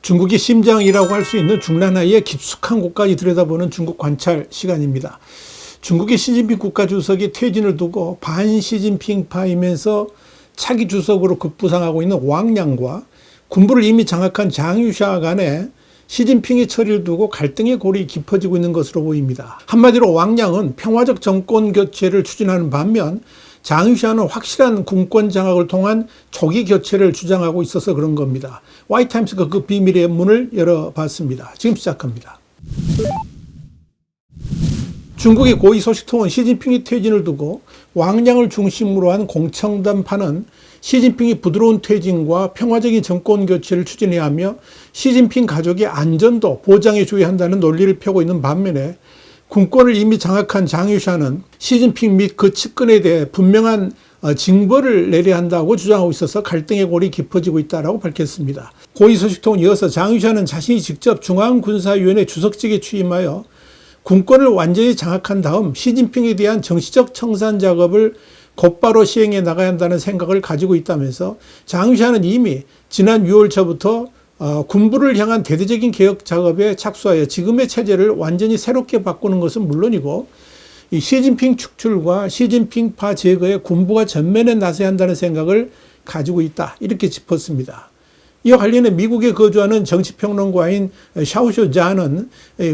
중국의 심장이라고 할 수 있는 중南하의 깊숙한 곳까지 들여다보는 중국 관찰 시간입니다. 중국의 시진핑 국가주석이 퇴진을 두고 반 시진핑파이면서 차기 주석으로 급부상하고 있는 왕양과 군부를 이미 장악한 장유샤 간에 시진핑의 처리를 두고 갈등의 골이 깊어지고 있는 것으로 보입니다. 한마디로 왕양은 평화적 정권 교체를 추진하는 반면 장유샤는 확실한 군권 장악을 통한 초기 교체를 주장하고 있어서 그런 겁니다. 와이타임스가 그 비밀의 문을 열어봤습니다. 지금 시작합니다. 중국의 고위 소식통은 시진핑이 퇴진을 두고 왕양을 중심으로 한 공청단파는 시진핑이 부드러운 퇴진과 평화적인 정권 교체를 추진해야 하며 시진핑 가족의 안전도 보장해 줘야 한다는 논리를 펴고 있는 반면에 군권을 이미 장악한 장유샤는 시진핑 및 그 측근에 대해 분명한 징벌을 내려야 한다고 주장하고 있어서 갈등의 골이 깊어지고 있다고 밝혔습니다. 고위 소식통은 이어서 장유샤는 자신이 직접 중앙군사위원회 주석직에 취임하여 군권을 완전히 장악한 다음 시진핑에 대한 정치적 청산 작업을 곧바로 시행해 나가야 한다는 생각을 가지고 있다면서 장유샤는 이미 지난 6월 초부터 군부를 향한 대대적인 개혁 작업에 착수하여 지금의 체제를 완전히 새롭게 바꾸는 것은 물론이고 이 시진핑 축출과 시진핑파 제거에 군부가 전면에 나서야 한다는 생각을 가지고 있다. 이렇게 짚었습니다. 이와 관련해 미국에 거주하는 정치평론가인 샤오쇼 자는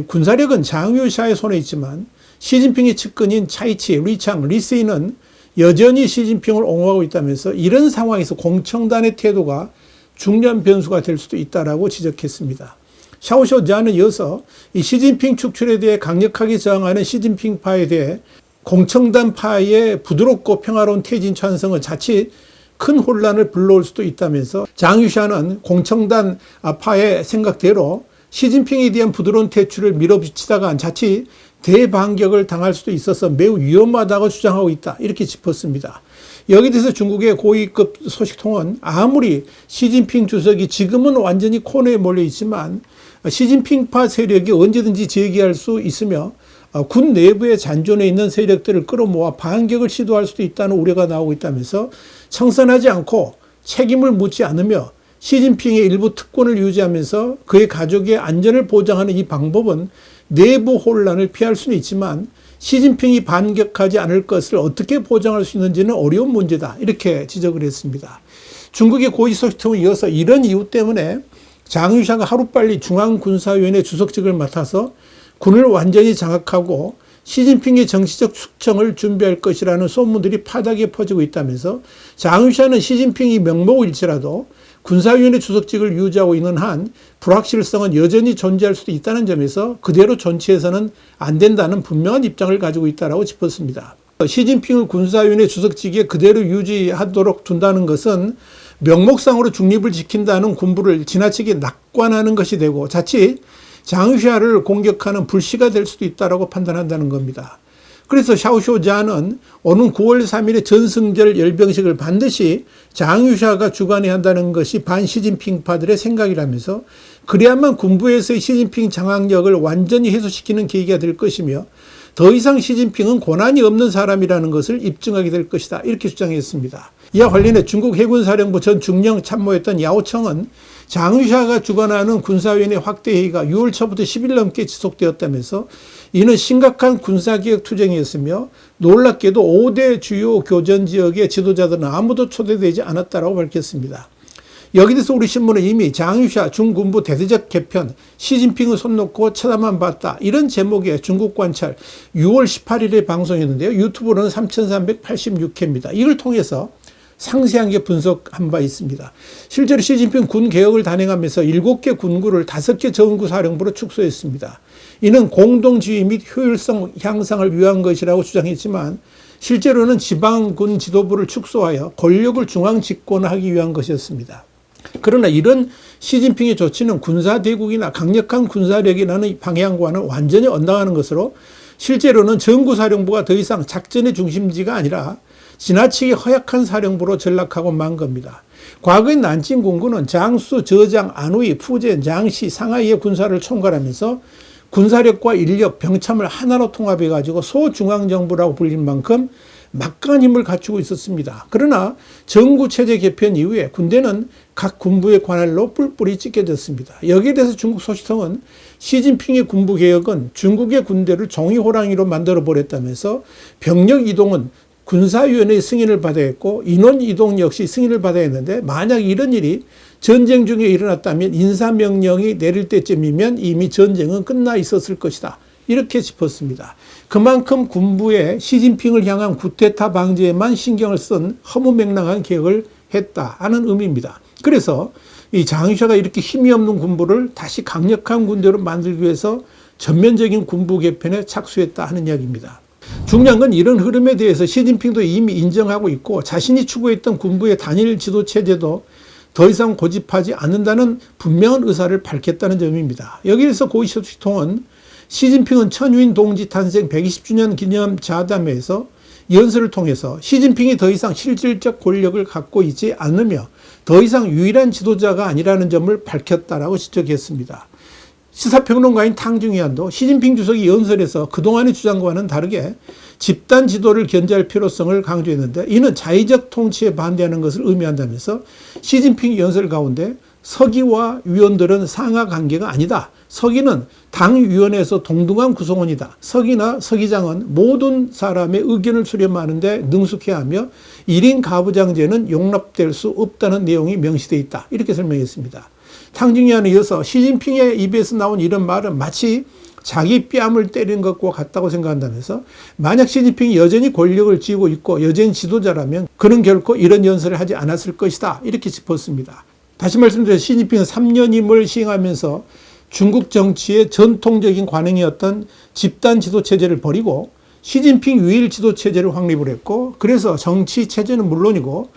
군사력은 장유샤의 손에 있지만 시진핑의 측근인 차이치, 리창, 리세이는 여전히 시진핑을 옹호하고 있다면서 이런 상황에서 공청단의 태도가 중요한 변수가 될 수도 있다라고 지적했습니다. 샤오쇼 자는 이어서 이 시진핑 축출에 대해 강력하게 저항하는 시진핑파에 대해 공청단파의 부드럽고 평화로운 퇴진 찬성은 자칫 큰 혼란을 불러올 수도 있다면서 장유샤는 공청단파의 생각대로 시진핑에 대한 부드러운 퇴출을 밀어붙이다가 자칫 대반격을 당할 수도 있어서 매우 위험하다고 주장하고 있다. 이렇게 짚었습니다. 여기에 대해서 중국의 고위급 소식통은 아무리 시진핑 주석이 지금은 완전히 코너에 몰려 있지만 시진핑파 세력이 언제든지 재기할 수 있으며 군 내부에 잔존해 있는 세력들을 끌어모아 반격을 시도할 수도 있다는 우려가 나오고 있다면서 청산하지 않고 책임을 묻지 않으며 시진핑의 일부 특권을 유지하면서 그의 가족의 안전을 보장하는 이 방법은 내부 혼란을 피할 수는 있지만 시진핑이 반격하지 않을 것을 어떻게 보장할 수 있는지는 어려운 문제다. 이렇게 지적을 했습니다. 중국의 고위 소식통은 이어서 이런 이유 때문에 장유샤가 하루빨리 중앙군사위원회 주석직을 맡아서 군을 완전히 장악하고 시진핑의 정치적 숙청을 준비할 것이라는 소문들이 파다하게 퍼지고 있다면서 장유샤는 시진핑이 명목일지라도 군사위원회 주석직을 유지하고 있는 한 불확실성은 여전히 존재할 수도 있다는 점에서 그대로 존치해서는 안 된다는 분명한 입장을 가지고 있다고 짚었습니다. 시진핑을 군사위원회 주석직에 그대로 유지하도록 둔다는 것은 명목상으로 중립을 지킨다는 군부를 지나치게 낙관하는 것이 되고 자칫 장유샤를 공격하는 불씨가 될 수도 있다고 판단한다는 겁니다. 그래서 샤오쇼자는 오는 9월 3일의 전승절 열병식을 반드시 장유샤가 주관해야 한다는 것이 반시진핑파들의 생각이라면서 그래야만 군부에서의 시진핑 장악력을 완전히 해소시키는 계기가 될 것이며 더 이상 시진핑은 고난이 없는 사람이라는 것을 입증하게 될 것이다. 이렇게 주장했습니다. 이와 관련해 중국 해군사령부 전 중령 참모였던 야오청은 장유샤가 주관하는 군사위원회 확대회의가 6월 초부터 10일 넘게 지속되었다면서 이는 심각한 군사개혁 투쟁이었으며 놀랍게도 5대 주요 교전지역의 지도자들은 아무도 초대되지 않았다고 밝혔습니다. 여기 대해서 우리 신문은 이미 장유샤 중군부 대대적 개편, 시진핑을 손 놓고 쳐다만 봤다. 이런 제목의 중국관찰 6월 18일에 방송했는데요. 유튜브로는 3386회입니다. 이걸 통해서 상세하게 분석한 바 있습니다. 실제로 시진핑 군 개혁을 단행하면서 7개 군구를 5개 정구사령부로 축소했습니다. 이는 공동지휘 및 효율성 향상을 위한 것이라고 주장했지만 실제로는 지방군 지도부를 축소하여 권력을 중앙 집권하기 위한 것이었습니다. 그러나 이런 시진핑의 조치는 군사대국이나 강력한 군사력이라는 방향과는 완전히 엇나가는 것으로 실제로는 정구사령부가 더 이상 작전의 중심지가 아니라 지나치게 허약한 사령부로 전락하고 만 겁니다. 과거의 난징 군구는 장수, 저장, 안후이, 푸젠, 장시, 상하이의 군사를 총괄하면서 군사력과 인력, 병참을 하나로 통합해가지고 소중앙정부라고 불릴 만큼 막강한 힘을 갖추고 있었습니다. 그러나 정구체제 개편 이후에 군대는 각 군부의 관할로 뿔뿔이 찢겨졌습니다. 여기에 대해서 중국 소식통은 시진핑의 군부개혁은 중국의 군대를 종이호랑이로 만들어버렸다면서 병력 이동은 군사위원회의 승인을 받아야 했고 인원 이동 역시 승인을 받아야 했는데 만약 이런 일이 전쟁 중에 일어났다면 인사명령이 내릴 때쯤이면 이미 전쟁은 끝나 있었을 것이다. 이렇게 짚었습니다. 그만큼 군부의 시진핑을 향한 쿠데타 방지에만 신경을 쓴 허무맹랑한 개혁을 했다 하는 의미입니다. 그래서 이 장유샤가 이렇게 힘이 없는 군부를 다시 강력한 군대로 만들기 위해서 전면적인 군부 개편에 착수했다 하는 이야기입니다. 중요한 건 이런 흐름에 대해서 시진핑도 이미 인정하고 있고 자신이 추구했던 군부의 단일 지도 체제도 더 이상 고집하지 않는다는 분명한 의사를 밝혔다는 점입니다. 여기에서 고위소식통은 시진핑은 천유인 동지 탄생 120주년 기념 자담회에서 연설을 통해서 시진핑이 더 이상 실질적 권력을 갖고 있지 않으며 더 이상 유일한 지도자가 아니라는 점을 밝혔다라고 지적했습니다. 시사평론가인 탕중위안도 시진핑 주석이 연설에서 그동안의 주장과는 다르게 집단 지도를 견제할 필요성을 강조했는데 이는 자의적 통치에 반대하는 것을 의미한다면서 시진핑 연설 가운데 서기와 위원들은 상하 관계가 아니다. 서기는 당위원회에서 동등한 구성원이다. 서기나 서기장은 모든 사람의 의견을 수렴하는데 능숙해야 하며 1인 가부장제는 용납될 수 없다는 내용이 명시되어 있다. 이렇게 설명했습니다. 탕중위안에 이어서 시진핑의 입에서 나온 이런 말은 마치 자기 뺨을 때리는 것과 같다고 생각한다면서 만약 시진핑이 여전히 권력을 쥐고 있고 여전히 지도자라면 그는 결코 이런 연설을 하지 않았을 것이다. 이렇게 짚었습니다. 다시 말씀드려서 시진핑은 3년임을 시행하면서 중국 정치의 전통적인 관행이었던 집단 지도 체제를 버리고 시진핑 유일 지도 체제를 확립을 했고 그래서 정치 체제는 물론이고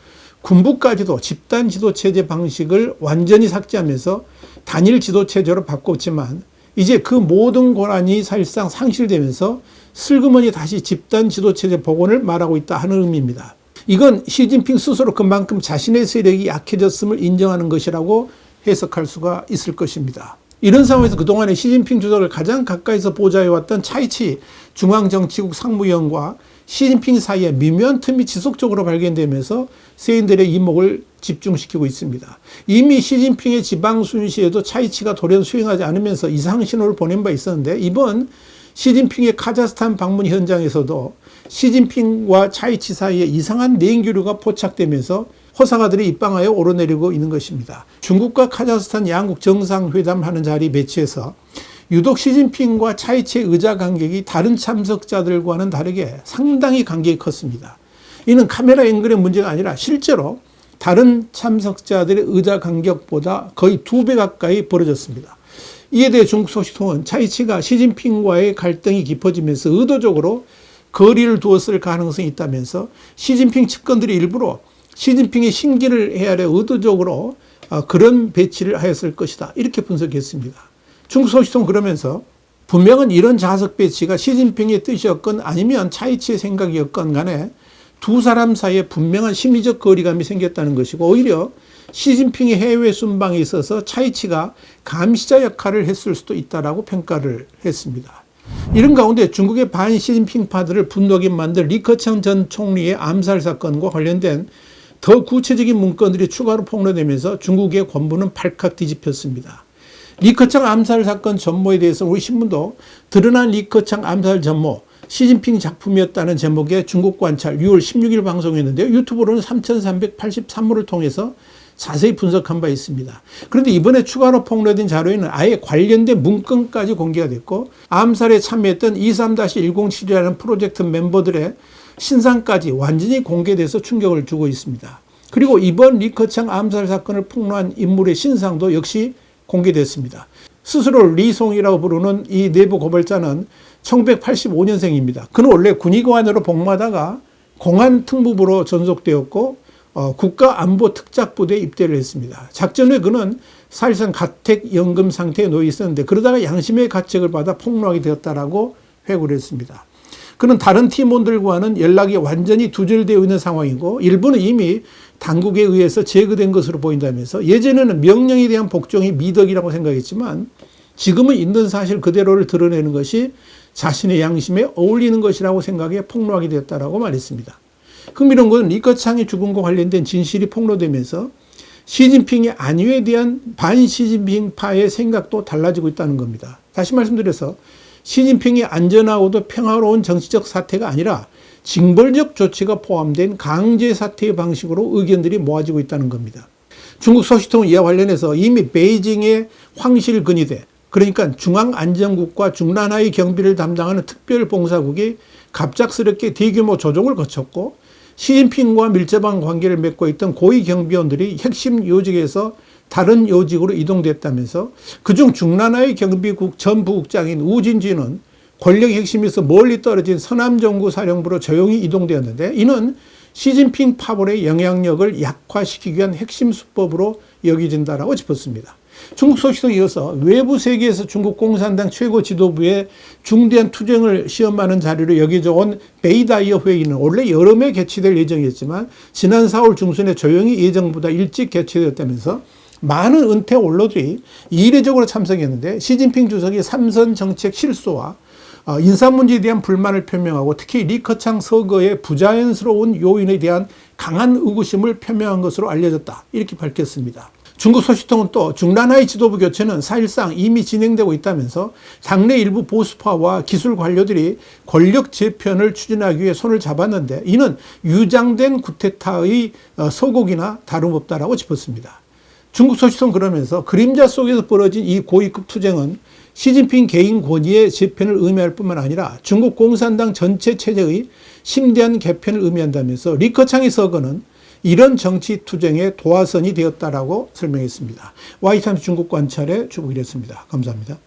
군부까지도 집단 지도 체제 방식을 완전히 삭제하면서 단일 지도 체제로 바꿨지만 이제 그 모든 권한이 사실상 상실되면서 슬그머니 다시 집단 지도 체제 복원을 말하고 있다 하는 의미입니다. 이건 시진핑 스스로 그만큼 자신의 세력이 약해졌음을 인정하는 것이라고 해석할 수가 있을 것입니다. 이런 상황에서 그동안에 시진핑 주석을 가장 가까이서 보좌해왔던 차이치 중앙정치국 상무위원과 시진핑 사이에 미묘한 틈이 지속적으로 발견되면서 세인들의 이목을 집중시키고 있습니다. 이미 시진핑의 지방 순시에도 차이치가 돌연 수행하지 않으면서 이상 신호를 보낸 바 있었는데 이번 시진핑의 카자흐스탄 방문 현장에서도 시진핑과 차이치 사이에 이상한 내인교류가 포착되면서 호사가들이 입방하여 오르내리고 있는 것입니다. 중국과 카자흐스탄 양국 정상회담하는 자리 매치에서 유독 시진핑과 차이치의 의자 간격이 다른 참석자들과는 다르게 상당히 간격이 컸습니다. 이는 카메라 앵글의 문제가 아니라 실제로 다른 참석자들의 의자 간격보다 거의 2배 가까이 벌어졌습니다. 이에 대해 중국 소식통은 차이치가 시진핑과의 갈등이 깊어지면서 의도적으로 거리를 두었을 가능성이 있다면서 시진핑 측근들이 일부러 시진핑의 신기를 헤아려 의도적으로 그런 배치를 하였을 것이다. 이렇게 분석했습니다. 중국 소식통은 그러면서 분명은 이런 좌석 배치가 시진핑의 뜻이었건 아니면 차이치의 생각이었건 간에 두 사람 사이에 분명한 심리적 거리감이 생겼다는 것이고 오히려 시진핑의 해외 순방에 있어서 차이치가 감시자 역할을 했을 수도 있다라고 평가를 했습니다. 이런 가운데 중국의 반 시진핑파들을 분노하게 만든 리커창 전 총리의 암살 사건과 관련된 더 구체적인 문건들이 추가로 폭로되면서 중국의 권부는 발칵 뒤집혔습니다. 리커창 암살 사건 전모에 대해서 우리 신문도 드러난 리커창 암살 전모 시진핑 작품이었다는 제목의 중국 관찰 6월 16일 방송했는데요. 유튜브로는 3383호를 통해서 자세히 분석한 바 있습니다. 그런데 이번에 추가로 폭로된 자료에는 아예 관련된 문건까지 공개가 됐고 암살에 참여했던 23-1077이라는 프로젝트 멤버들의 신상까지 완전히 공개돼서 충격을 주고 있습니다. 그리고 이번 리커창 암살 사건을 폭로한 인물의 신상도 역시 공개됐습니다. 스스로 리송이라고 부르는 이 내부 고발자는 1985년생입니다. 그는 원래 군의관으로 복무하다가 공안특무부로 전속되었고 국가안보특작부대에 입대를 했습니다. 작전 후에 그는 사실상 가택연금 상태에 놓여 있었는데 그러다가 양심의 가책을 받아 폭로하게 되었다라고 회고를 했습니다. 그는 다른 팀원들과는 연락이 완전히 두절되어 있는 상황이고 일부는 이미 당국에 의해서 제거된 것으로 보인다면서 예전에는 명령에 대한 복종이 미덕이라고 생각했지만 지금은 있는 사실 그대로를 드러내는 것이 자신의 양심에 어울리는 것이라고 생각해 폭로하게 되었다라고 말했습니다. 흥미로운 것은 리커창의 죽음과 관련된 진실이 폭로되면서 시진핑의 안위에 대한 반시진핑파의 생각도 달라지고 있다는 겁니다. 다시 말씀드려서 시진핑이 안전하고도 평화로운 정치적 사태가 아니라 징벌적 조치가 포함된 강제 사태의 방식으로 의견들이 모아지고 있다는 겁니다. 중국 소식통은 이와 관련해서 이미 베이징의 황실근위대, 그러니까 중앙안전국과 중란하의 경비를 담당하는 특별봉사국이 갑작스럽게 대규모 조정을 거쳤고, 시진핑과 밀접한 관계를 맺고 있던 고위 경비원들이 핵심 요직에서 다른 요직으로 이동됐다면서, 그중 중란하의 경비국 전 부국장인 우진지는 권력의 핵심에서 멀리 떨어진 서남정구 사령부로 조용히 이동되었는데, 이는 시진핑 파벌의 영향력을 약화시키기 위한 핵심 수법으로 여겨진다라고 짚었습니다. 중국 소식통에 이어서 외부 세계에서 중국 공산당 최고 지도부의 중대한 투쟁을 시험하는 자리로 여겨져 온 베이다이어 회의는 원래 여름에 개최될 예정이었지만 지난 4월 중순에 조용히 예정보다 일찍 개최되었다면서 많은 은퇴 원로들이 이례적으로 참석했는데, 시진핑 주석이 삼선 정책 실소와 인사 문제에 대한 불만을 표명하고 특히 리커창 서거의 부자연스러운 요인에 대한 강한 의구심을 표명한 것으로 알려졌다, 이렇게 밝혔습니다. 중국 소식통은 또 중란하의 지도부 교체는 사실상 이미 진행되고 있다면서 당내 일부 보수파와 기술 관료들이 권력 재편을 추진하기 위해 손을 잡았는데, 이는 유장된 쿠데타의 서곡이나 다름없다라고 짚었습니다. 중국 소식통은 그러면서 그림자 속에서 벌어진 이 고위급 투쟁은 시진핑 개인 권위의 재편을 의미할 뿐만 아니라 중국 공산당 전체 체제의 심대한 개편을 의미한다면서 리커창의 서거는 이런 정치 투쟁의 도화선이 되었다라고 설명했습니다. 와이타임스 중국 관찰의 주북이었습니다. 감사합니다.